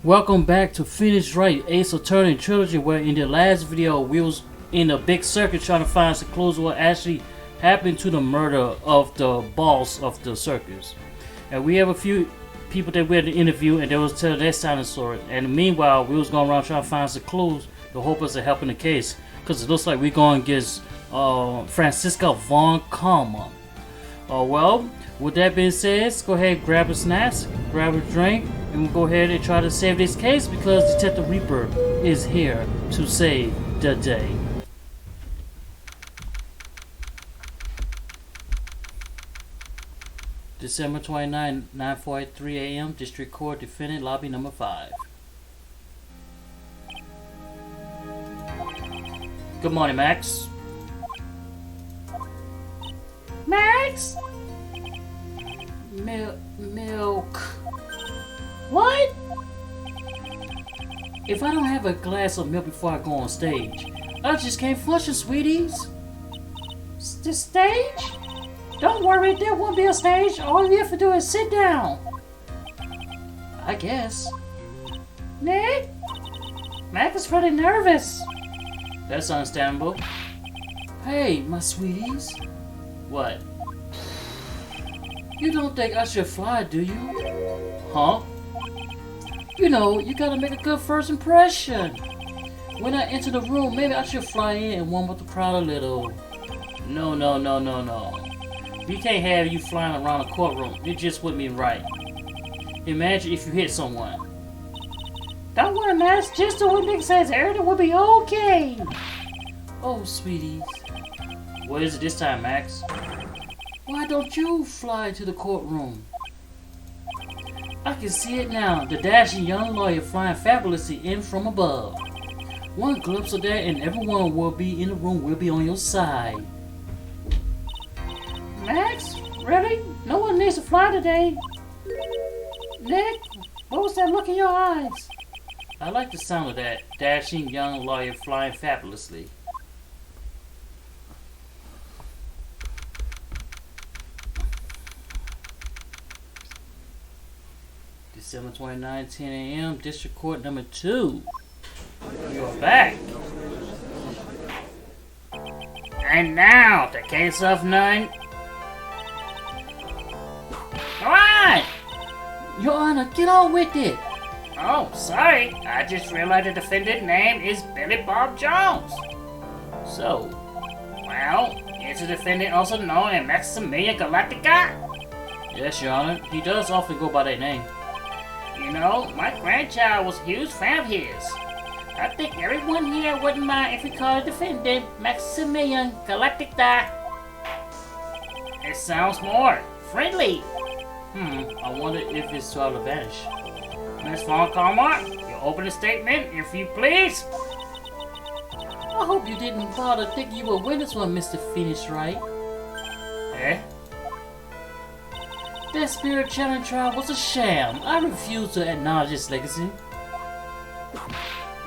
Welcome back to Phoenix Wright Ace Attorney Trilogy, where in the last video we was in a big circus trying to find some clues what actually happened to the murder of the boss of the circus. And we have a few people that we had to interview and they was telling their side of the story. And meanwhile we was going around trying to find some clues to hope us to help in the case. Because it looks like we're going against Francisca Von Karma. Well, with that being said, let's go ahead and grab a snack, grab a drink, and we'll go ahead and try to save this case because Detective Reaper is here to save the day. December 29, 9:43 a.m. District Court, Defendant, Lobby number 5. Good morning, Max. Max? Milk. What? If I don't have a glass of milk before I go on stage, I just can't function, sweeties. The stage? Don't worry, there won't be a stage. All you have to do is sit down. I guess. Nick? Mac is pretty nervous. That's understandable. Hey, my sweeties. What? You don't think I should fly, do you? Huh? You know, you gotta make a good first impression. When I enter the room, maybe I should fly in and warm up the crowd a little. No. We can't have you flying around the courtroom. It just wouldn't be right. Imagine if you hit someone. Don't worry, Max. Just do what Nick says. Everything will be okay. Oh, sweeties. What is it this time, Max? Why don't you fly to the courtroom? I can see it now. The dashing young lawyer flying fabulously in from above. One glimpse of that and everyone will be in the room will be on your side. Max? Really? No one needs to fly today. Nick? What was that look in your eyes? I like the sound of that. Dashing young lawyer flying fabulously. December 29, 10 a.m. District Court number 2. You're back. And now, the case of none. Come on! Your Honor, get on with it. Oh, sorry. I just realized the defendant's name is Billy Bob Jones. So, well, is the defendant also known as Maximilian Galactica? Yes, Your Honor. He does often go by that name. You know, my grandchild was a huge fan of his. I think everyone here wouldn't mind if we called the defendant Maximilian Galactica. It sounds more friendly. I wonder if it's to our advantage. Miss Von Karma, your opening statement, if you please. I hope you didn't bother thinking you were witness one, Mr. Phoenix Wright. Eh? That spirit challenge trial was a sham. I refuse to acknowledge its legacy.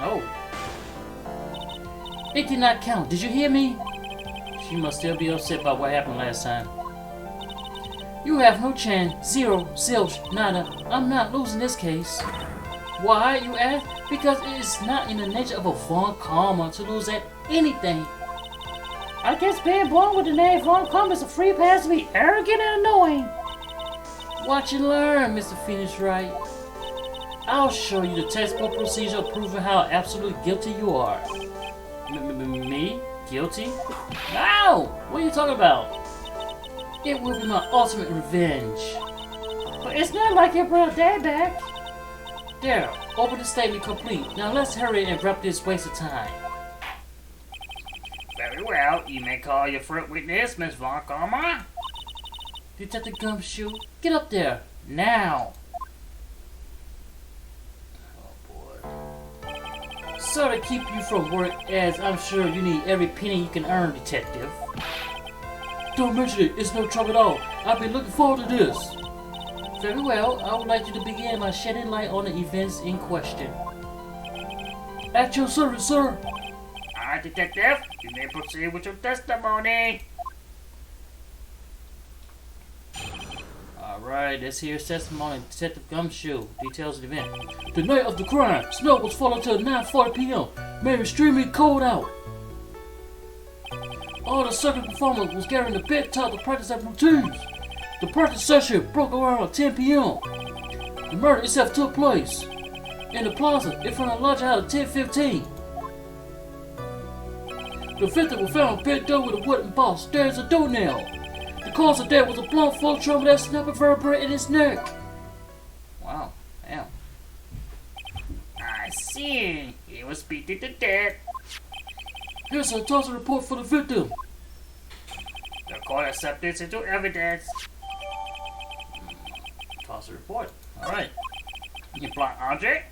Oh. It did not count. Did you hear me? She must still be upset by what happened last time. You have no chance. Zero, zilch, nada. I'm not losing this case. Why, you ask? Because it is not in the nature of a Von Karma to lose at anything. I guess being born with the name Von Karma is a free pass to be arrogant and annoying. Watch and learn, Mr. Phoenix Wright. I'll show you the textbook procedure of proving how absolutely guilty you are. Me? Guilty? No! What are you talking about? It will be my ultimate revenge. But it's not like you brought Dad back. There, open the statement complete. Now let's hurry and wrap this waste of time. Very well, you may call your first witness, Miss Von Karma. Detective Gumshoe, get up there, now. Oh boy. So to keep you from work, as I'm sure you need every penny you can earn, Detective. Don't mention it, it's no trouble at all. I've been looking forward to this. Very well, I would like you to begin by shedding light on the events in question. At your service, sir. Alright, Detective, you may proceed with your testimony. Alright, let's hear testimony. Detective Gumshoe. Details of the event. The night of the crime, snow was falling till 9:40 p.m. Made it extremely cold out. All the circus performers was gathering the bed top to practice their routines. The practice session broke around 10 p.m. The murder itself took place in the plaza in front of the lodge house at 10:15. The victim was found bent over with a wooden box, dead as a doornail. The cause of death was a blunt force trauma that snapped a vertebrae in his neck. Wow, damn. I see. He was beaten to death. Here's a autopsy report for the victim. The court accepted this into evidence. Autopsy report. Alright. You blunt object?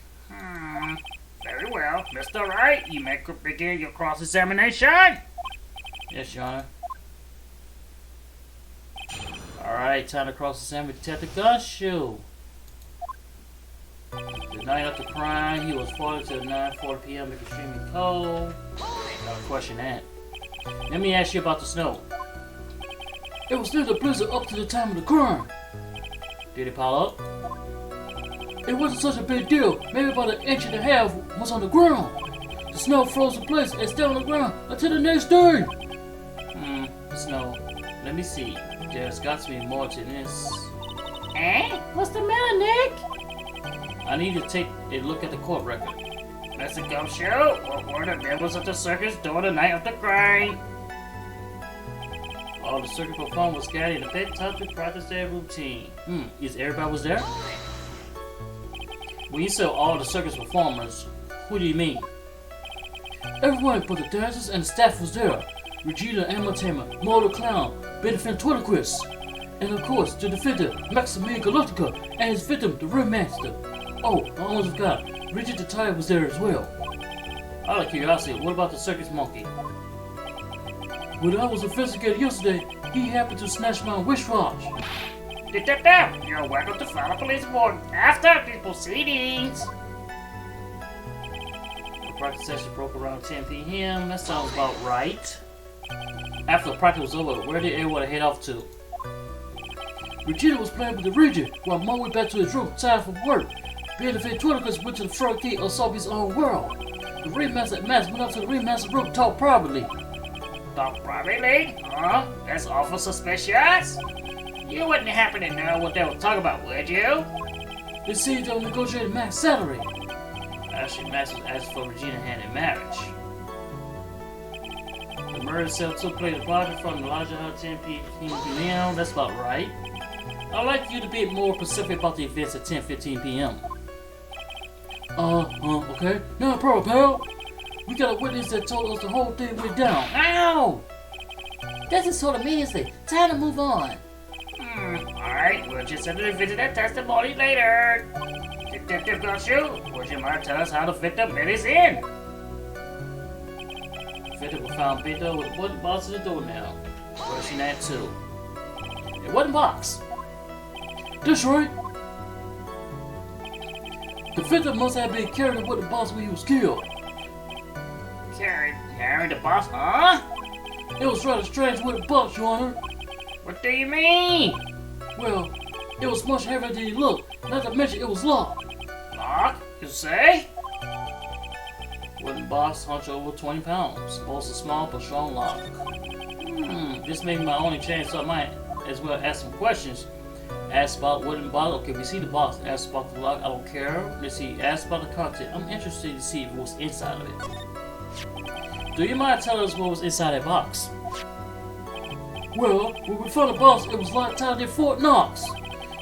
Very well. Mr. Wright, you may begin your cross-examination. Yes, Your Honor. Alright, time to cross-examine Detective Gumshoe. The night of the crime, he was falling till 9:40 p.m. extremely cold. Gotta question that. Let me ask you about the snow. It was near the blizzard up to the time of the crime. Did it pile up? It wasn't such a big deal. Maybe about 1.5 inches was on the ground. The snow froze in place and stayed on the ground until the next day. Snow. Let me see. There's got to be more to this. What's the matter, Nick? I need to take a look at the court record. Mr. Gumshoe, what were the members of the circus during the night of the crime? All the circus performers gathered in the pit top to practice their routine. Is everybody was there? When you say all the circus performers, who do you mean? Everyone but the dancers and the staff was there. Regina Entertainment, Motor Clown, Ventriloquist, and of course the defender, Maximilian Galactica, and his victim, the Ringmaster. Oh, I almost forgot, Richard the Tiger was there as well. Out of curiosity, what about the circus monkey? When I was investigating yesterday, he happened to snatch my wristwatch. Detective, you're welcome to file a police report after these proceedings. The practice session broke around 10 p.m. That sounds about right. After the practice was over, where did everyone head off to? Regina was playing with the Regent while Mom went back to his room, tired from work. Being the ventriloquist went to the front gate of Sophie's own world. The Ringmaster at Mass went up to the Ringmaster's room to talk privately. Talk privately? Huh? That's awful suspicious. You wouldn't happen to know what they were talking about, would you? They said they'll negotiate Max's salary. Actually, Max was asked for Regina hand in marriage. The murder itself took place at from the lodge at 10 p.m. That's about right. I'd like you to be more specific about the events at 10:15 p.m. Okay. No problem, pal. We got a witness that told us the whole thing went down. Ow! That's just sort of meaningless. Time to move on. Alright, we'll just have to revisit that testimony later. Detective Gumshoe, would you mind telling us how the victim met his end? The victim was found bent over with a wooden box in the door now. Question that too. A wooden box. That's right. The victim must have been carrying a wooden box when he was killed. Carrying the box, huh? It was rather strange wooden box, Your Honor. What do you mean? Well, it was much heavier than it looked. Not to mention it was locked. Locked? You say? Wooden box hunched over 20 pounds. Boasts a small but strong lock. This may be my only chance, so I might as well ask some questions. Ask about wooden box. Okay, we see the box. Ask about the lock. I don't care. Let's see. Ask about the content. I'm interested to see what's inside of it. Do you mind telling us what was inside that box? Well, when we found the box, it was locked tighter than Fort Knox.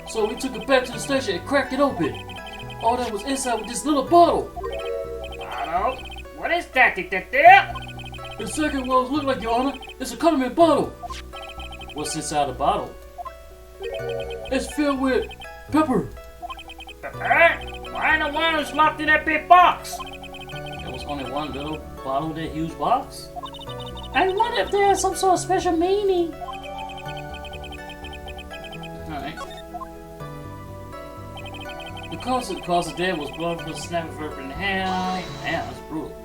So we took it back to the station and cracked it open. All that was inside was this little bottle. Bottle? What is that, detective? Exactly what it looked like, Your Honor. It's a condiment bottle. What's inside the bottle? It's filled with pepper. Pepper? Why in the world is locked in that big box? There was only one little bottle in that huge box. I wonder if there's some sort of special meaning. Alright. The cause of death was blood from the snapping vertebrae in the hand. Damn, that's brutal.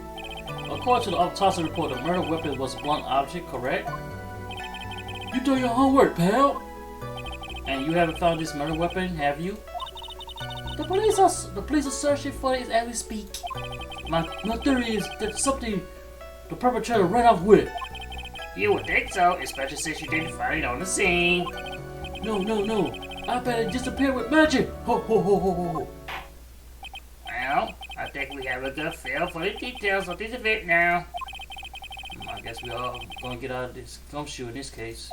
According to the autopsy report, the murder weapon was a blunt object, correct? You do your homework, pal. And you haven't found this murder weapon, have you? The police are searching for it as we speak. My theory is that something the perpetrator ran off with. You would think so, especially since you didn't find it on the scene. No. I bet it disappeared with magic. Ho ho ho ho ho. Well, I think we have a good feel for the details of this event now. I guess we all gonna get out of this gumshoe in this case.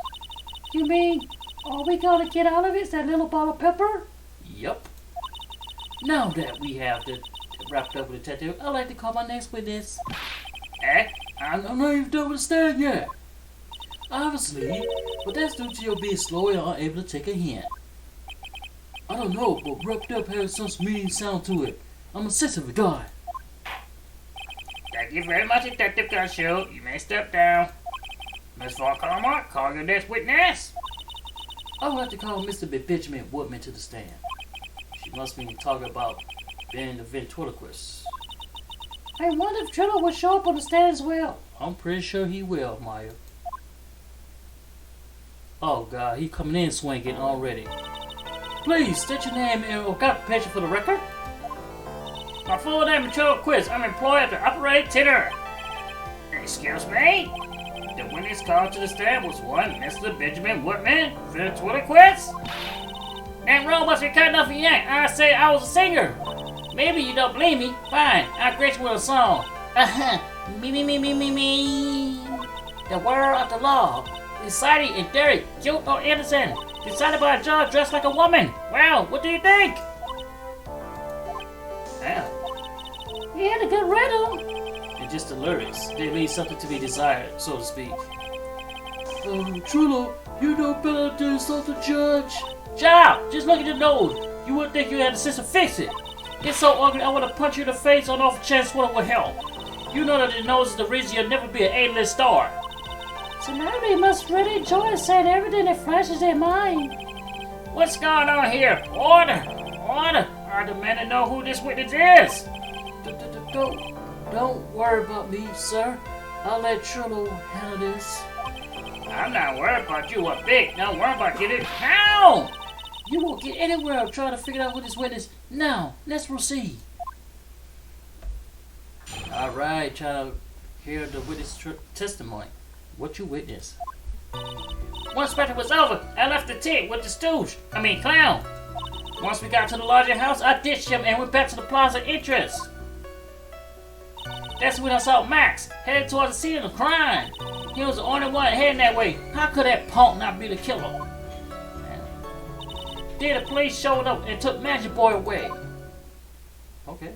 You mean, all we gotta get out of it is that little bottle of pepper? Yup. Now that we have the wrapped up with the detective, I'd like to call my next witness. I'm I'm not even done with the stand yet. Obviously, but that's due to your being slow and unable to take a hint. I don't know, but wrapped up has some meaning sound to it. I'm a sensitive guy. Thank you very much, Detective Gumshoe. You may step down. Miss Von Karma, call your next witness. I would like to call Mr. Benjamin Woodman to the stand. She must be talking about being the ventriloquist. I wonder if Triller will show up on the stand as well. I'm pretty sure he will, Maya. Oh God, he coming in swinging already. Please, state your name and occupation for the record. My full name is ventriloquist. I'm employed at the operating theater. Excuse me? The witness called to the stand was one Mr. Benjamin Woodman, ventriloquist. That role must be cut off your neck. I say I was a singer. Maybe you don't believe me. Fine, I'll grace you with a song. Me. The word of the law. Exciting and dirty, guilt or innocent. Decided by a judge dressed like a woman. Well, what do you think? Wow. He had a good rhythm. And just the lyrics, they leave something to be desired, so to speak. Trullo, you know better than insult the judge. Child, just look at your nose. You wouldn't think you had the sense to fix it. It's so ugly, I want to punch you in the face on off chance one will help. You know that your nose is the reason you'll never be an A-list star. So now they must really enjoy saying everything that flashes their mind. What's going on here? Order! I demand to know who this witness is. Don't worry about me, sir. I'll let Trullo handle this. I'm not worried about you a bit. Don't worry about getting down. You won't get anywhere trying to figure out who this witness. Now, let's proceed. All right, trying to hear the witness testimony. What you witnessed? Once spectacle was over, I left the tent with the clown. Once we got to the larger house, I ditched him and went back to the plaza entrance. That's when I saw Max headed towards the scene of the crime. He was the only one heading that way. How could that punk not be the killer? Then the police showed up and took Magic Boy away. Okay.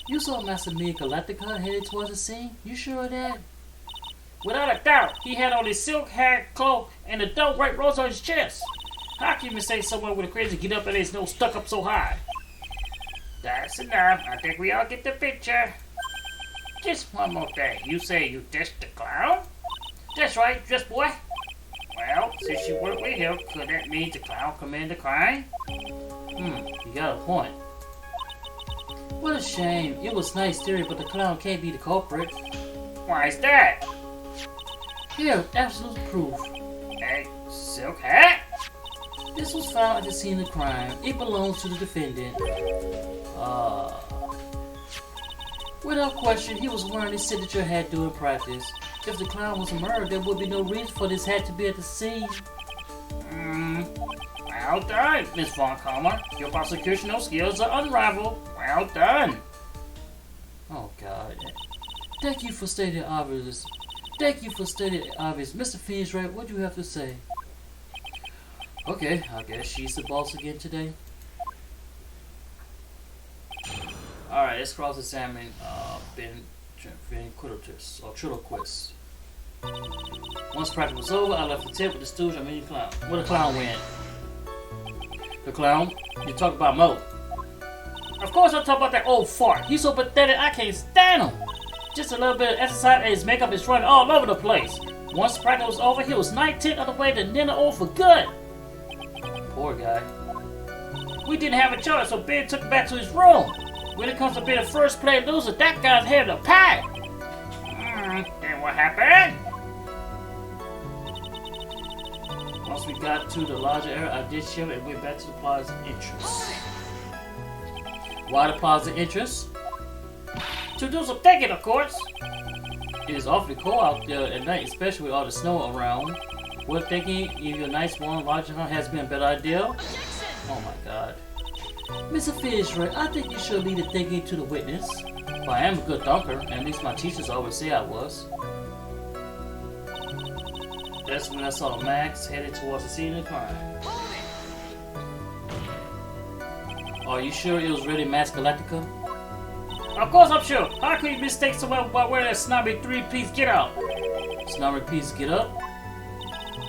You saw Master Me Galactica headed towards the scene? You sure of that? Without a doubt, he had on his silk hat, cloak, and a dope white rose on his chest. How can you say someone with a crazy get up and his nose stuck up so high? That's enough. I think we all get the picture. Just one more thing. You say you ditched the clown? That's right, Dress Boy. Well, since you weren't with him, could that mean the clown committed the crime? You got a point. What a shame. It was nice theory, but the clown can't be the culprit. Why is that? Here, absolute proof. A silk hat? This was found at the scene of the crime. It belongs to the defendant. Without question, he was wearing his signature hat during practice. If the clown was murdered, there would be no reason for this hat to be at the scene. Well done, Miss Von Karma. Your prosecutional skills are unrivaled. Well done. Oh, God. Thank you for stating the obvious. Mr. Phoenix Wright, what do you have to say? Okay, I guess she's the boss again today. Alright, let's cross-examine ventriloquist. Once practice was over, I left the tent with the stooge and the clown. Where the clown went? The clown? You talk about Mo. Of course I'm talking about that old fart. He's so pathetic I can't stand him. Just a little bit of exercise and his makeup is running all over the place. Once practice was over, he was 19 on the way to Nina for good. Poor guy. We didn't have a choice, so Ben took him back to his room. When it comes to being a first play loser, that guy's head of a pie. Then what happened? Once we got to the larger area, I did shift and went back to the plaza entrance. Why the plaza entrance? To do some thinking, of course. It is awfully cold out there at night, especially with all the snow around. We're thinking either a nice warm lodging house has been a better idea. Oh my god. Mr. Phoenix Wright, I think you should leave the thinking to the witness. But I am a good thinker, and at least my teachers always say I was. That's when I saw Max headed towards the scene of the crime. Are you sure it was really Max Galactica? Of course I'm sure. How could you mistake someone by wearing that snobby three-piece get-up? Snobby piece get up?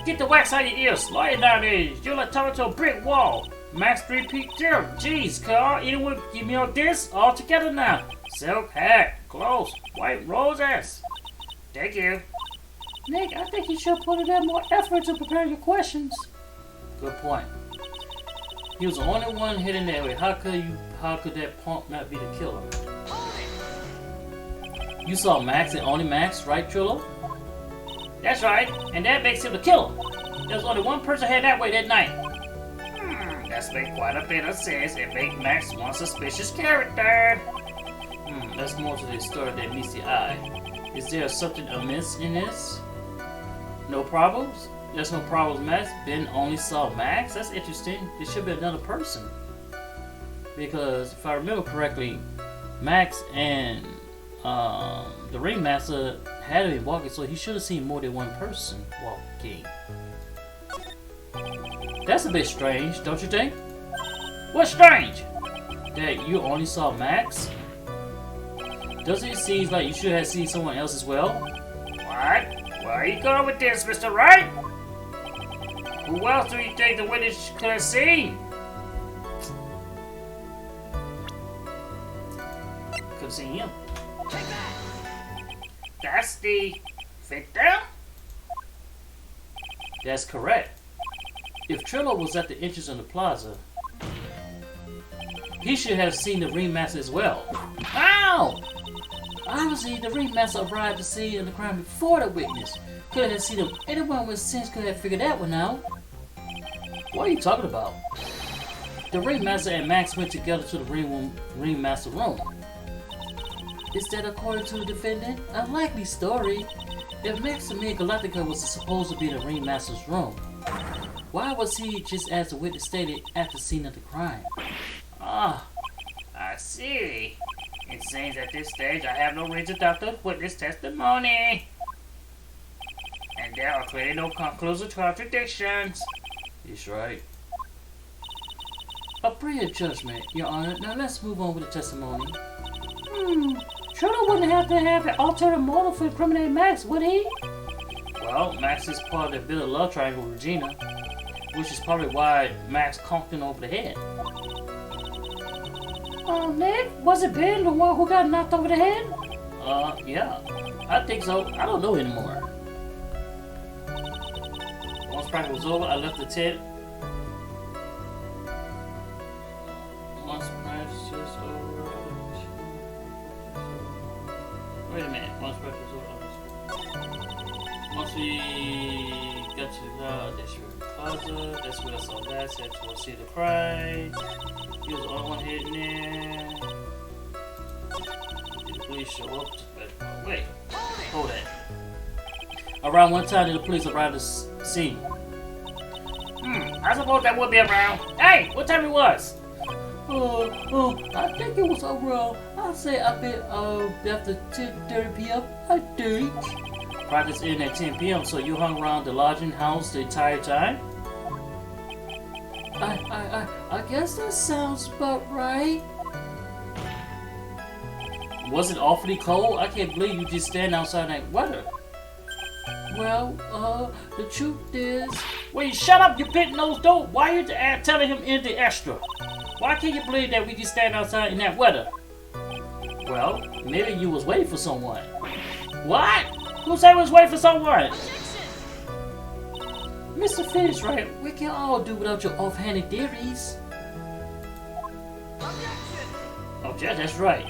Get the wax out of your ears. Lie down there. You're like talking to a brick wall. Max three-piece get-up. Jeez, Carl. Anyone give me all this? All together now. Silk hat, clothes, white roses. Thank you. Nick, I think you should put in more effort to prepare your questions. Good point. He was the only one hidden that way. How could that punk not be the killer? You saw Max and only Max, right, Trillo? That's right, and that makes him the killer. There's only one person headed that way that night. That's make quite a bit of sense and make Max one suspicious character. That's more to the story that meets the eye. Is there something amiss in this? No problems? There's no problems, Max. Ben only saw Max? That's interesting. It should be another person. Because if I remember correctly, Max and the ringmaster had to be walking, so he should have seen more than one person walking. That's a bit strange, don't you think? What's strange? That you only saw Max? Doesn't it seem like you should have seen someone else as well? What? Where are you going with this, Mr. Wright? Who else do you think the witness could have seen? Could have seen him. That's the victim? That's correct. If Trillo was at the entrance of the plaza, he should have seen the ringmaster as well. Ow! Obviously, the ringmaster arrived to see the crime before the witness. Could have seen him. Anyone with sense could have figured that one out. What are you talking about? The ringmaster and Max went together to the ringmaster room. Is that according to the defendant? A likely story. If Maximilian Galactica was supposed to be in the ringmaster's room, why was he just as the witness stated at the scene of the crime? Ah, I see. It seems at this stage I have no reason to doubt the witness testimony. And there are clearly no conclusive contradictions. He's right. A brilliant judgment, Your Honor. Now let's move on with the testimony. Trillo wouldn't have to have an alternative motive for incriminating Max, would he? Well, Max is part of that bit of love triangle with Regina, which is probably why Max conked him over the head. Nick, was it Ben the one who got knocked over the head? Yeah. I think so. I don't know anymore. Once practice was over, I left the tent. Once practice was over, wait a minute. Once practice was over, once we got to the plaza, that's where I saw that. Said to see the crime. He was the only one heading there. Did the police show up? Wait, hold that. Around what time did the police arrive to scene? I suppose that would be around. Hey, what time it was? I think it was around, I'd say a bit after 10:30 p.m., I think. Practice in at 10 p.m., so you hung around the lodging house the entire time? I guess that sounds about right. Was it awfully cold? I can't believe you just stand outside in that weather. Well, the truth is... Will you shut up, you pit-nosed dope? Why are you telling him anything extra? Why can't you believe that we just stand outside in that weather? Well, maybe you was waiting for someone. What? Who said we was waiting for someone? Mr. Phoenix Wright, we can all do without your offhanded theories. Oh, yeah, that's right.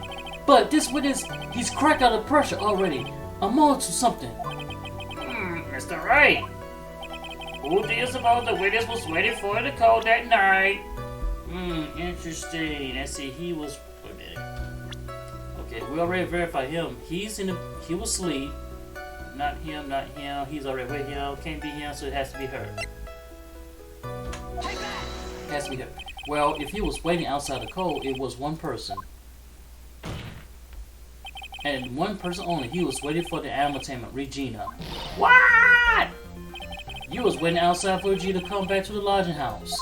But this witness, he's cracked out of pressure already. I'm on to something. Mr. Wright. Who do you suppose the witness was waiting for in the cold that night? Interesting. Let's see, he was... Wait a minute. Okay, we already verified him. He was asleep. Not him, not him. He's already with him. Can't be him, so it has to be her. Has to be her. Well, if he was waiting outside the cold, it was one person. And one person only. He was waiting for the animal tamer, Regina. What? You was waiting outside for Regina to come back to the lodging house.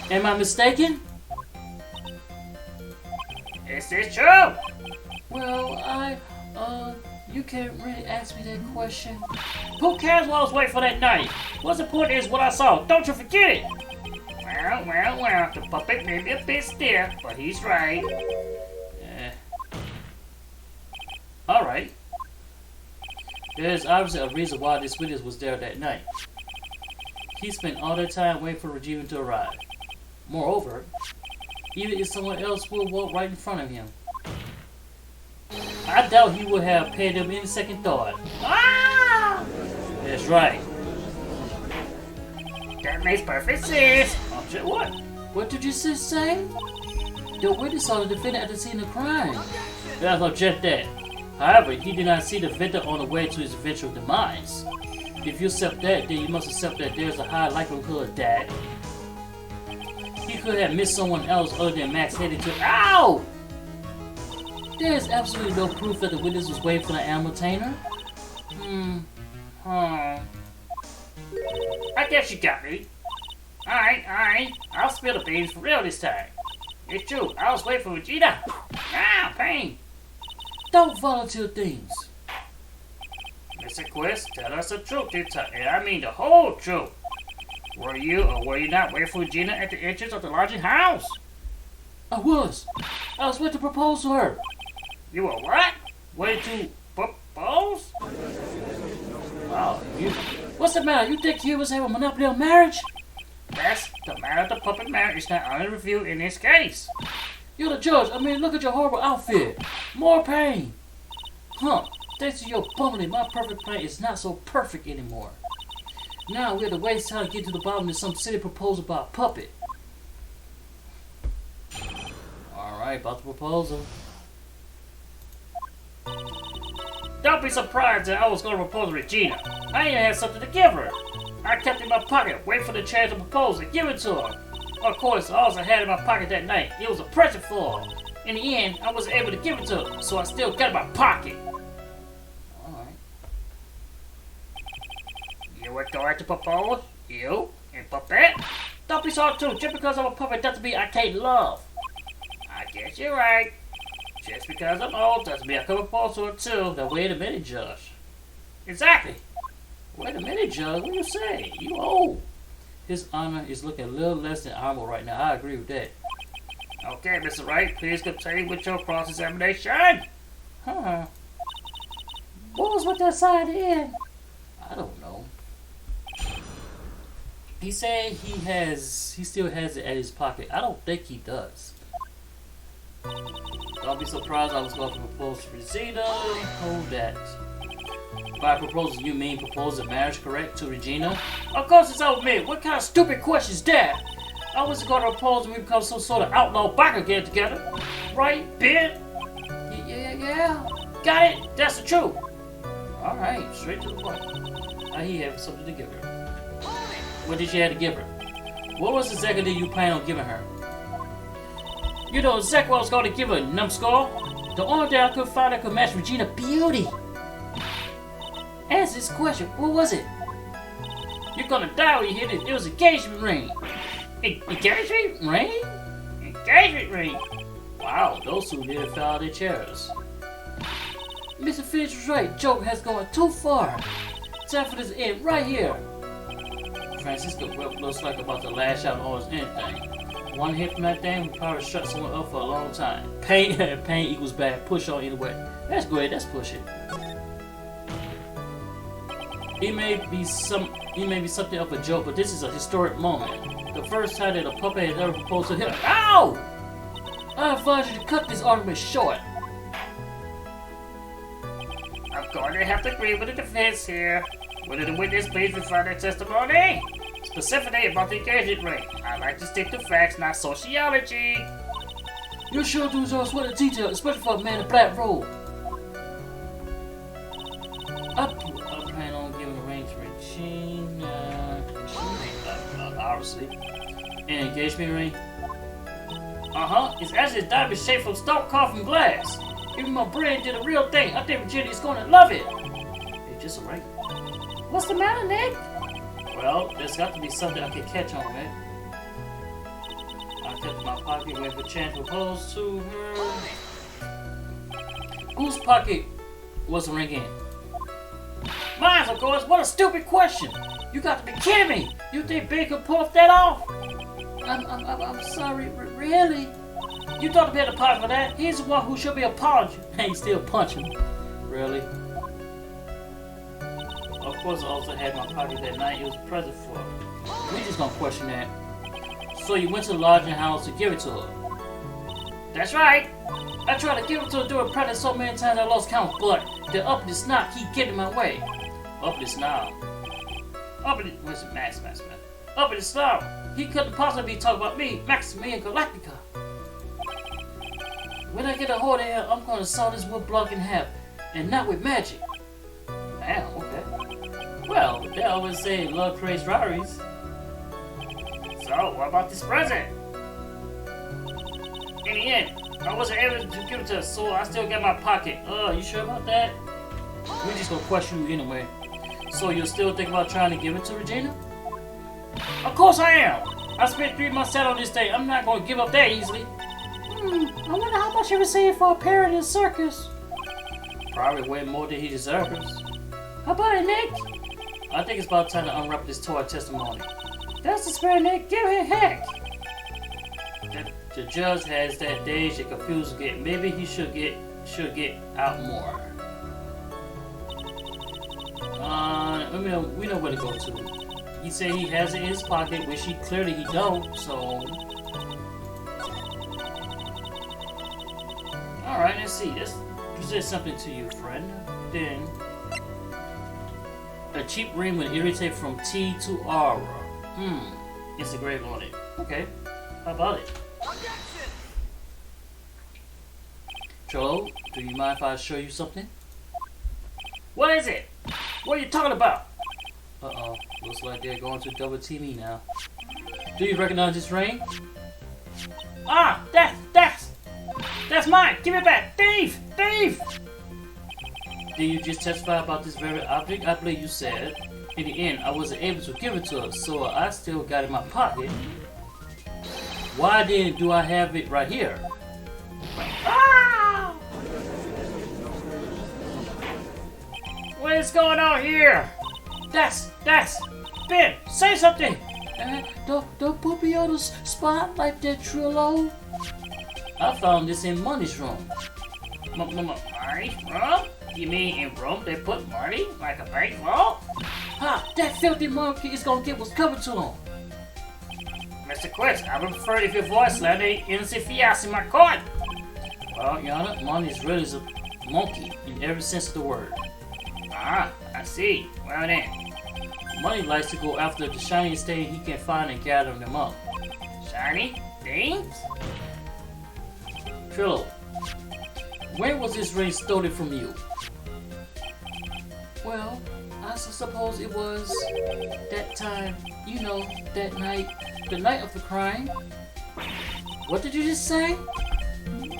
Am I mistaken? Is this true? Well, you can't really ask me that question. Who cares what I was waiting for that night? What's important is what I saw. Don't you forget it. Well, the puppet may be a bit stiff, but he's right. Alright. There's obviously a reason why this witness was there that night. He spent all that time waiting for Regina to arrive. Moreover, even if someone else would walk right in front of him, I doubt he would have paid them any second thought. Ah! That's right. That makes perfect sense. What? What did you just say? The witness saw the defendant at the scene of crime. That's not just that. However, he did not see the victim on the way to his eventual demise. If you accept that, then you must accept that there's a high likelihood that he could have missed someone else other than Max heading to— Ow! There is absolutely no proof that the witness was waiting for the animal tamer. I guess you got me. Alright. I'll spill the beans for real this time. It's true, I was waiting for Regina. Ah, pain. Don't volunteer things. Mr. Quest, tell us the truth this time, and I mean the whole truth. Were you or were you not waiting for Regina at the entrance of the lodging house? I was waiting to propose to her. You were what? Waiting to propose? Wow, what's the matter? You think you was having a monopoly on marriage? That's the matter of the puppet marriage is not under review in this case. You're the judge. I mean, look at your horrible outfit. More pain. Huh. Thanks to your bumbling, my perfect plan is not so perfect anymore. Now we have to waste time to get to the bottom of some silly proposal by a puppet. Alright, about the proposal. Don't be surprised that I was going to propose to Regina. I even had something to give her. I kept it in my pocket, waiting for the chance to propose and give it to her. Of course, I also had it in my pocket that night. It was a present for her. In the end, I wasn't able to give it to her, so I still got it in my pocket. Alright. You were going to propose? You? And puppet? Don't be so too. Just because I'm a puppet doesn't mean I can't love. I guess you're right. Just because I'm old doesn't mean I can propose to her too. Now wait a minute, Josh. Exactly. Wait a minute, Josh. What you say? You old. His honor is looking a little less than honorable right now. I agree with that. Okay, Mr. Wright, please continue with your cross-examination. Huh. What was with that side end? I don't know. He said he still has it at his pocket. I don't think he does. Don't be surprised I was going to propose to Regina. Hold that. By proposal, you mean propose a marriage, correct, to Regina? Of course it's over me. What kind of stupid question is that? I wasn't going to propose and we become some sort of outlaw biker get together. Right, Ben? Yeah. Got it? That's the truth. Alright, straight to the point. Now he had something to give her. What did she have to give her? What was exactly that you plan on giving her? You know exactly what I was going to give her, numbskull. The only thing I could find that could match Regina's beauty. Answer this question. What was it? You're gonna die when you hear this. It was an engagement ring. Engagement ring? Engagement ring. Wow, those two nearly fell out of their chairs. Mr. Phoenix Wright, joke has gone too far. Time for this to end right here. Francisco Webb looks like about to lash out on anything. One hit from that thing would probably shut someone up for a long time. Pain equals bad. Push on anyway. That's great. Let's push it. It may be something of a joke, but this is a historic moment. The first time that a puppet has ever proposed to him. Ow! I advise you to cut this argument short. I'm going to have to agree with the defense here. Will the witness please refer their testimony? Specifically about the engagement ring. I like to stick to facts, not sociology. You sure do us with a detail, especially for a man in a black robe. I plan on giving the ring to Regina. Obviously. An engagement ring? It's actually a diamond shaped from stone carved from glass. Even my brain did a real thing. I think Virginia's gonna love it. It's just a ring. What's the matter, Nick? Well, there's got to be something I can catch on, man. I kept in my pocket waiting for chance to propose to her. Whose pocket was the ring in? Mine's, of course. What a stupid question. You got to be kidding me. You think Big could pull that off? I'm sorry, really? You thought to be the part for that? He's the one who should be apologizing. And he's still punching. Really? Of course, I also had my pocket that night. It was a present for her. We just gonna question that. So you went to the lodging house to give it to her? That's right. I tried to give it to her during practice so many times I lost count, but the up the snot keep getting in my way. Up the snot. Where's it? Max. Up in the snow. He couldn't possibly be talking about me, Maximilian Galactica. When I get a hold of him, I'm gonna saw this wood block in half, and not with magic. Damn, okay. Well, they always say love creates rivalries. So, what about this present? In the end, I wasn't able to give it to her, so I still got my pocket. You sure about that? We just gonna question you anyway. So you'll still think about trying to give it to Regina? Of course I am. I spent 3 months out on this thing. I'm not gonna give up that easily. I wonder how much you received for a parody in circus. Probably way more than he deserves. How about it, Nick? I think it's about time to unwrap this toy testimony. That's the spirit, Nick. Give it heck. The judge has that dazed and confused again. Maybe he should get out more. We know where to go to. He said he has it in his pocket, which he clearly don't. So, all right, let's see. Let's present something to you, friend. Then, a cheap ring with irritate from T to R. It's engraved on it. Okay, how about it? Joe, do you mind if I show you something? What is it? What are you talking about? Uh-oh, looks like they're going to double team me now. Do you recognize this ring? Ah, that's mine! Give it back! Thief! Thief! Did you just testify about this very object? I believe you said. In the end, I wasn't able to give it to her, so I still got it in my pocket. Why then do I have it right here? Ah! What is going on here? That's Ben, say something! Don't put me on the spot like that, Trillo. I found this in Money's room. Money's room? You mean in Rome they put money like a bank vault? Ha! That filthy monkey is gonna get what's coming to him. Mr. Quist, I would prefer if your voice landed innocent fias in my court. Well, Your Honor, Money's really is a monkey in every sense of the word. Ah, I see. Well then. Money likes to go after the shiniest thing he can find and gather them up. Shiny things? Trillo, when was this ring stolen from you? Well, I suppose it was that time, you know, that night, the night of the crime. What did you just say?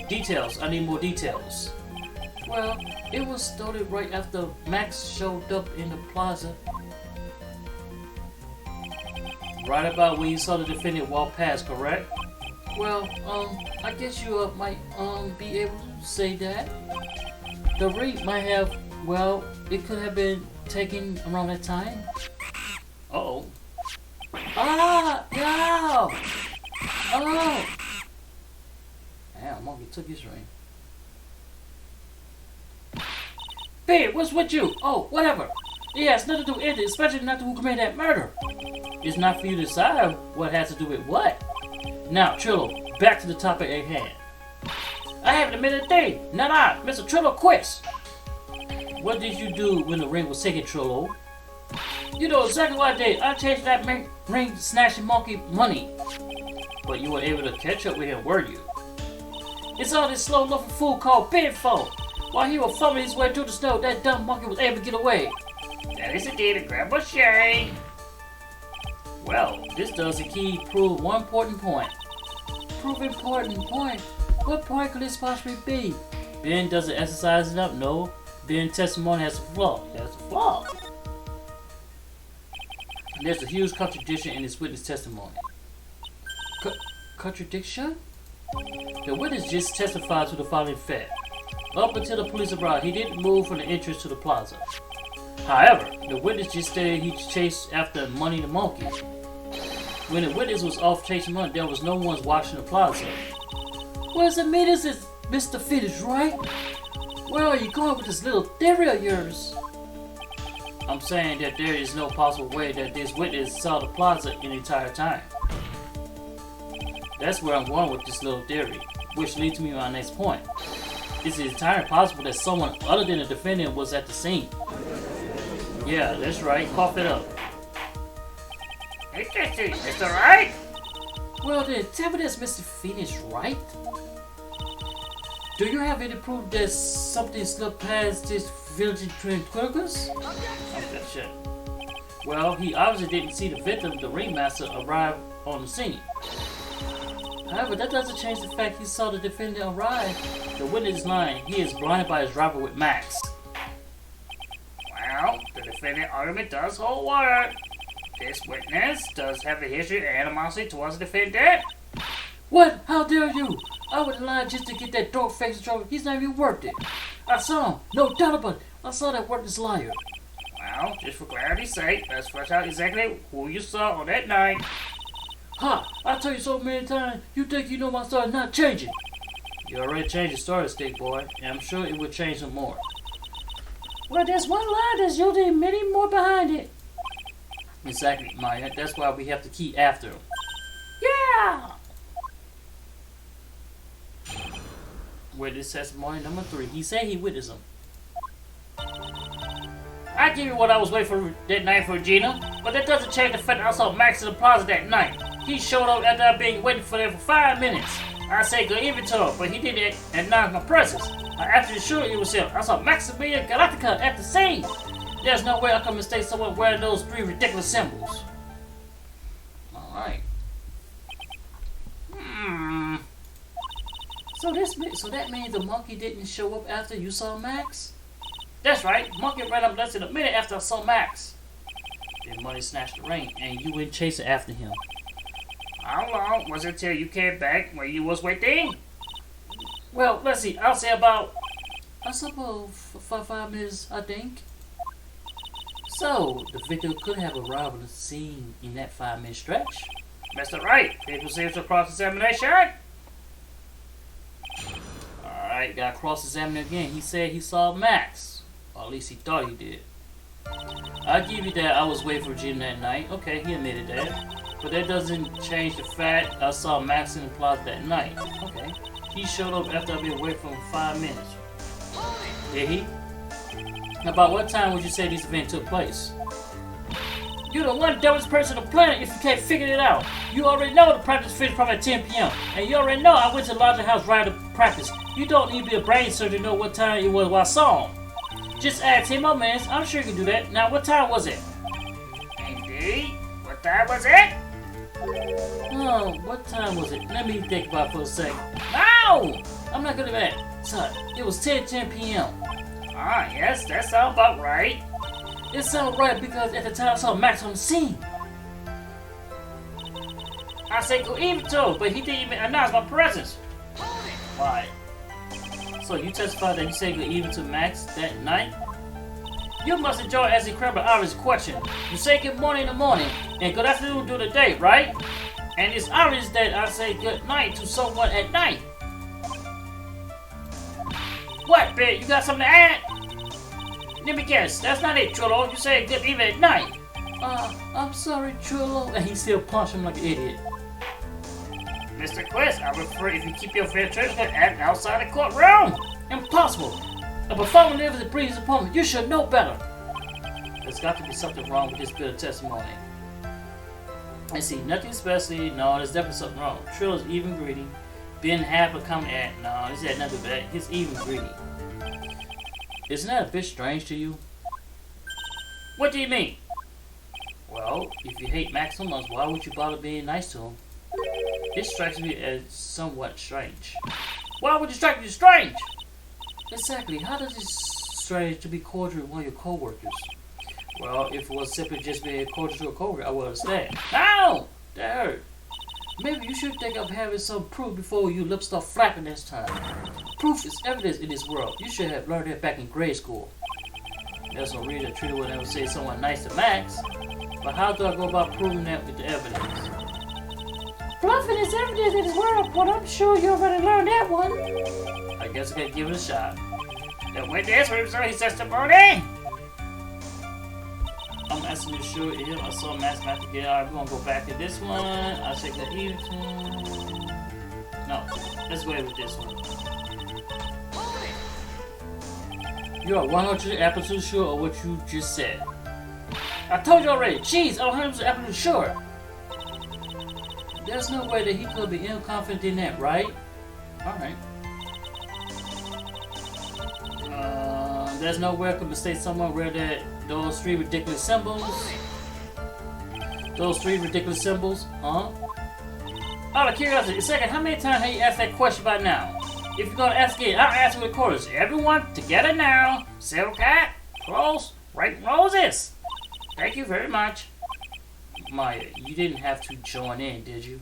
Details, I need more details. Well, it was stolen right after Max showed up in the plaza. Right about when you saw the defendant walk past, correct? Well, I guess you might be able to say that. The ring might have, well, it could have been taken around that time. Uh-oh. Ah! No! Oh! Damn, monkey took his ring. Babe, what's with you? Oh, whatever. It has nothing to do with it, especially not to who committed that murder. It's not for you to decide what has to do with what. Now, Trillo, back to the topic at hand. I haven't admitted a thing. Not I, Mr. Trillo Quist. What did you do when the ring was taken, Trillo? You know exactly what I did. I chased that ring snatching monkey money. But you were able to catch up with him, were you? It's all this slow-loafing fool called Bigfoot. While he was fumbling his way through the snow, that dumb monkey was able to get away. That is indeed a grandma shame. Well, this does indeed prove one important point. Prove important point? What point could this possibly be? Ben doesn't exercise enough? No. Ben's testimony has a flaw. It has a flaw. There's a huge contradiction in his witness testimony. Contradiction? The witness just testified to the following fact. Up until the police arrived, he didn't move from the entrance to the plaza. However, the witness just stated he chased after Money the Monkey. When the witness was off chasing money, there was no one watching the plaza. What does it mean? Is this Mr. Phoenix Wright? Where are you going with this little theory of yours? I'm saying that there is no possible way that this witness saw the plaza in the entire time. That's where I'm going with this little theory, which leads me to my next point. Is it entirely possible that someone other than the defendant was at the scene? Yeah, that's right. Cough it up. Interesting, Mr. Wright. Well then, tell me this, Mr. Phoenix Wright. Do you have any proof that something slipped past this village tranquilus? Shit. Well, he obviously didn't see the victim, the ringmaster, arrive on the scene. However, that doesn't change the fact he saw the defendant arrive. The witness is lying. He is blinded by his driver with Max. Well, the defendant argument does hold water. This witness does have a history of animosity towards the defendant. What? How dare you? I would lie just to get that dog face in trouble. He's not even worth it. I saw him. No doubt about it. I saw that worthless liar. Well, just for clarity's sake, let's flesh out exactly who you saw on that night. Ha! I tell you so many times, you think you know my story not changing. You already changed your story, Stick Boy, and I'm sure it will change some more. Well, there's one lie, there's usually many more behind it. Exactly, Maya. That's why we have to keep after him. Yeah! Witness testimony number 3. He said he witnessed him. I give you what I was waiting for that night for Regina, but that doesn't change the fact that I saw Max in the plaza that night. He showed up after I've been waiting for them for 5 minutes. I said good evening to him, but he didn't acknowledge my presence. I actually sure it was him. I saw Maximilian Galactica at the scene. There's no way I can mistake someone wearing those 3 ridiculous symbols. Alright. So that means the monkey didn't show up after you saw Max? That's right. Monkey ran up less than a minute after I saw Max. Then Money snatched the ring, and you went chasing after him. How long was it till you came back where you was waiting? Well, let's see. I'll say about, I suppose, 5 minutes, I think. So, the victim could have arrived on the scene in that 5-minute stretch. Mr. Wright, please proceed to cross-examination. Alright, got cross-examined again. He said he saw Max. Or at least he thought he did. I'll give you that. I was waiting for Jim that night. Okay, he admitted that. But that doesn't change the fact I saw Max in the plaza that night. Okay. He showed up after I've been away for 5 minutes. Did he? About what time would you say this event took place? You're the one dumbest person on the planet if you can't figure it out. You already know the practice finished probably at 10 p.m. And you already know I went to the Lodging House right after practice. You don't need to be a brain surgeon to know what time it was while I saw him. Just add 10 more minutes. I'm sure you can do that. Now, what time was it? Indeed. What time was it? Oh, what time was it? Let me think about it for a second. No! I'm not good at that. Son, it was 10 p.m. Ah, yes, that sounds about right. It sounds right because at the time I saw Max on the scene. I said go even to him, but he didn't even announce my presence. Why? So you testified that you said good evening to Max that night? You must enjoy asking incredible obvious question. You say good morning in the morning and good afternoon during the day, right? And it's obvious that I say good night to someone at night. What, bitch? You got something to add? Let me guess. That's not it, Trullo. You say good evening at night. I'm sorry, Trullo. And he still punched him like an idiot. Mr. Quest, I would prefer if you keep your fair church act outside the courtroom. Impossible. A performer lives and breathes upon me. You should know better. There's got to be something wrong with this bit of testimony. Let's see, nothing especially. No, there's definitely something wrong. Trill is even greedy. Ben half a comment at. No, this had nothing but that. He's even greedy. Isn't that a bit strange to you? What do you mean? Well, if you hate Max so much, why would you bother being nice to him? It strikes me as somewhat strange. Why would you strike me as strange? Exactly. How does it strange to be cordial with one of your co-workers? Well, if it was simply just being cordial to a co-worker, I would understand. No! That hurt. Maybe you should think of having some proof before your lips start flapping this time. Proof is evidence in this world. You should have learned that back in grade school. There's no reason Trina would never say someone nice to Max. But how do I go about proving that with the evidence? Bluffing is evidence in this world, but I'm sure you already learned that one. I guess I gotta give it a shot. The witness reversed his testimony. I'm asking you sure it is. I saw Max back again. Alright, we're gonna go back to this one. I'll check the even. No, let's go ahead with this one. You are 100% sure of what you just said. I told you already. Jeez, I'm 100% sure. There's no way that he could be confident in that, right? Alright. There's no way I could mistake someone read that those three ridiculous symbols. Those three ridiculous symbols, huh? Out of curiosity, second, how many times have you asked that question by now? If you're gonna ask again, I'll ask with the chorus. Everyone together now. Silk hat, close, right roses. Thank you very much. Maya, you didn't have to join in, did you?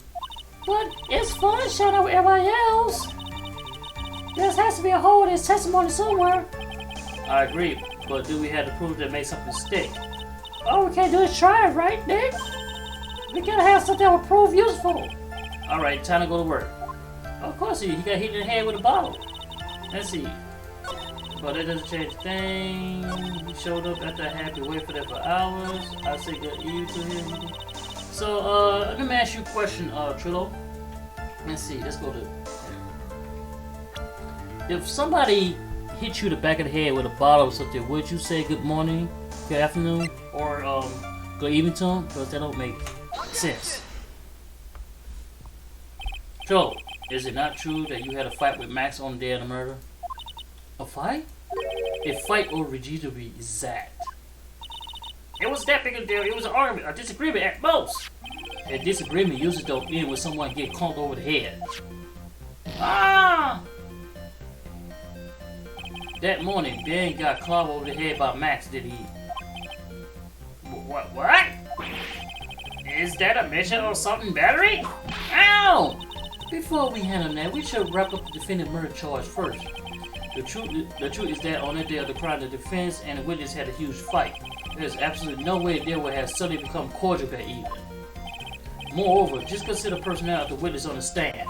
But it's fun shouting out with everybody else. There has to be a hole in his testimony somewhere. I agree, but do we have to prove that make something stick? All we can do is try it, right, Nick? We gotta have something that will prove useful. Alright, time to go to work. Of course he got hit in the head with a bottle. Let's see. But that doesn't change a thing. He showed up after I had to wait for that for hours. I say good evening to him. So, let me ask you a question, Trillo. Let's see, let's go to... If somebody hit you in the back of the head with a bottle or something, would you say good morning, good afternoon, or good evening to him? Because that don't make sense. Trillo, is it not true that you had a fight with Max on the day of the murder? A fight? A fight over Vegeta to be exact. It was that big a deal. It was an argument, a disagreement at most. A disagreement usually don't end when someone get conked over the head. Ah! That morning, Ben got clobbed over the head by Max, did he? What? Is that a mission or something battery? Ow! Before we handle that, we should wrap up the defendant murder charge first. The truth is that on that day of the crime, the defense and the witness had a huge fight. There's absolutely no way they would have suddenly become cordial that evening. Moreover, just consider the personnel of the witness on the stand.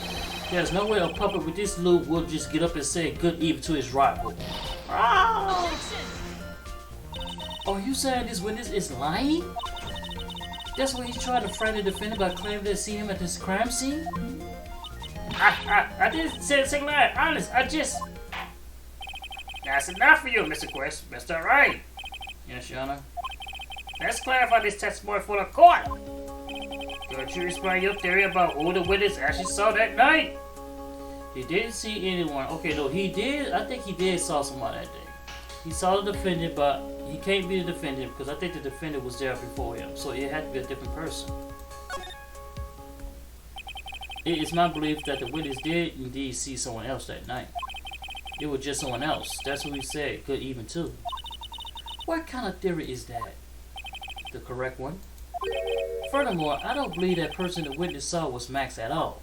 There's no way a puppet with this loop will just get up and say good evening to his rival. Ah! Are you saying this witness is lying? That's why he's trying to frame the defendant by claiming to see him at this crime scene? I didn't say a single lie. Honest, I just... That's enough for you, Mr. Quest. Mr. Wright. Yes, Your Honor. Let's clarify this testimony for the court. Could you explain your theory about who the witness actually saw that night? He didn't see anyone. Okay, no, he did. I think he did saw someone that day. He saw the defendant, but he can't be the defendant because I think the defendant was there before him. So it had to be a different person. It is my belief that the witness did indeed see someone else that night. It was just someone else. That's what he said. Good even too. What kind of theory is that? The correct one? Furthermore, I don't believe that person the witness saw was Max at all.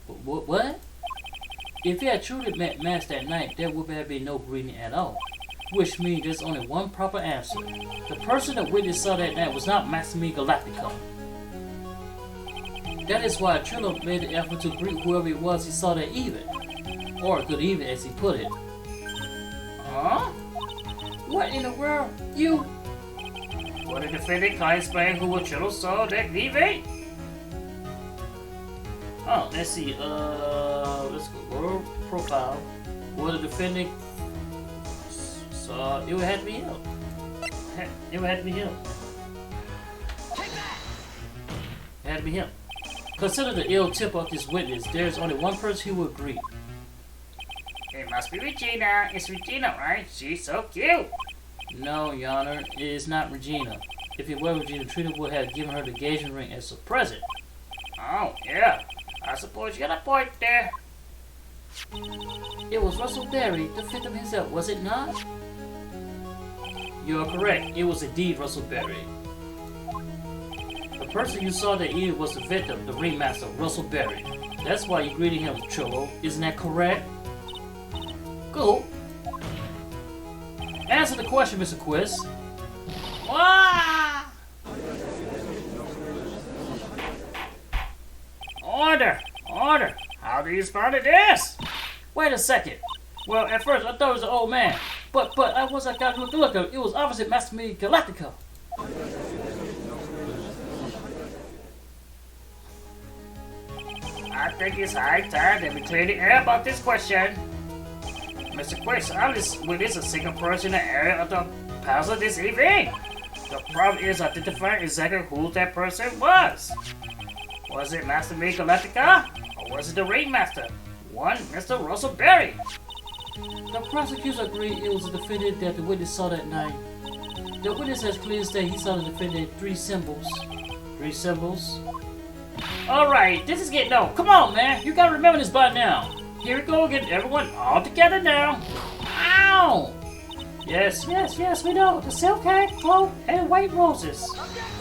What? If he had truly met Max that night, there would have been no greeting at all. Which means there's only one proper answer. The person the witness saw that night was not Maxime Galactico. That is why Trillo made the effort to greet whoever it was he saw that evening. Or good evening as he put it. Huh? What in the world? You... Well, the defendant can't explain who Chillo saw that evening? Oh, let's see. Let's go. World profile. Well, the defendant saw it would have to be him. It had to be him. It had to be him. Consider the ill tip of this witness. There's only one person who will agree. It must be Regina. It's Regina, right? She's so cute. No, Your Honor, it is not Regina. If it were Regina, Trina would have given her the engagement ring as a present. Oh, yeah. I suppose you got a point there. It was Russell Berry, the victim himself, was it not? You are correct. It was indeed Russell Berry. The person you saw that evening was the victim, the ringmaster, Russell Berry. That's why you greeted him, Trillo. Isn't that correct? Go. Answer the question, Mr. Quiz. Wah! Order! Order! How do you spell this? Wait a second. Well, at first I thought it was an old man, but once I got to look at it was opposite Maximilian Galactica. I think it's high time that we clear the air about this question. Mr. Quiz, obviously, with this a single person in the area of the puzzle this evening. The problem is identifying exactly who that person was. Was it Master Me Galactica? Or was it the Ringmaster? One Mr. Russell Berry. The prosecutors agreed it was the defendant that the witness saw that night. The witness has clearly stated he saw the defendant 3 symbols. 3 symbols? Alright, this is getting old. Come on, man. You gotta remember this by now. Here we go again. Everyone all together now. Ow! Yes. Yes, we know. The silk hat, cloak, and white roses.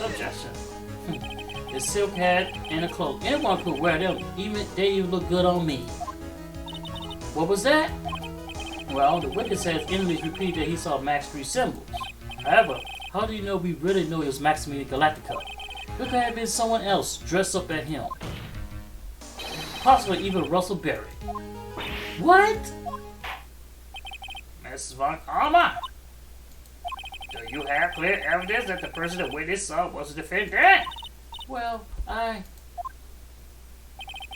Objection. The silk hat and a cloak. Anyone could wear them. They even look good on me. What was that? Well, the witness has endlessly repeated that he saw Max 3 symbols. However, how do you know we really know it was Maximilian Galactica? It could have been someone else dressed up as him. Possibly even Russell Berry. What? Mrs. Von Karma, do you have clear evidence that the person the witness saw was the defendant? Well,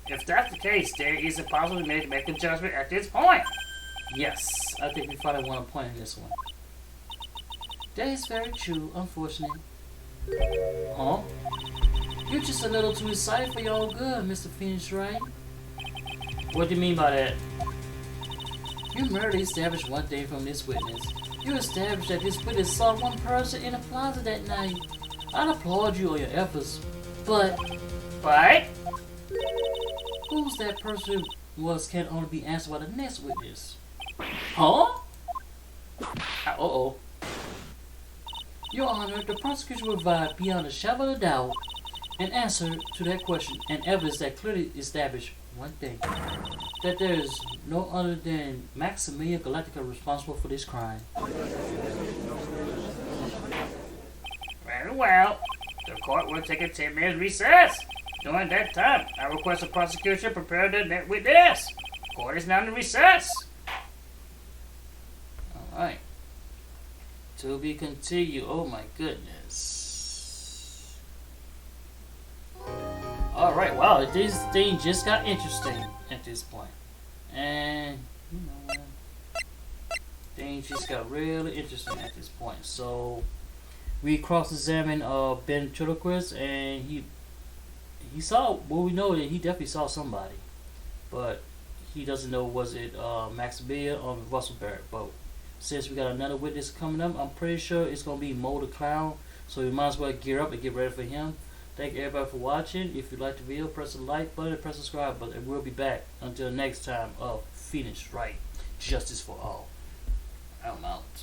If that's the case, there is a possibility to make a judgment at this point. yes, I think we finally want to point in this one. That is very true, unfortunately. Huh? You're just a little too excited for your own good, Mr. Phoenix Wright. What do you mean by that? You merely established one thing from this witness. You established that this witness saw one person in the plaza that night. I'd applaud you on your efforts, but who's that person was can only be answered by the next witness. Huh? Uh-oh. Your Honor, the prosecution will provide beyond a shadow of a doubt an answer to that question and evidence that clearly established one thing. That there is no other than Maximilian Galactica responsible for this crime. Very well. The court will take a 10-minute recess. During that time, I request the prosecution prepare the next witness. Court is now in recess. Alright. To be continued. Oh my goodness. Alright, wow, this thing just got interesting at this point. And, you know, things just got really interesting at this point. So, we cross-examined Ben Triloquist, and he saw, well, we know that he definitely saw somebody. But he doesn't know was it Maximilian or Russell Barrett. But since we got another witness coming up, I'm pretty sure it's going to be Mo the Clown. So we might as well gear up and get ready for him. Thank you everybody for watching. If you like the video, press the like button and press the subscribe button. And we'll be back until next time of Phoenix Wright. Justice for all.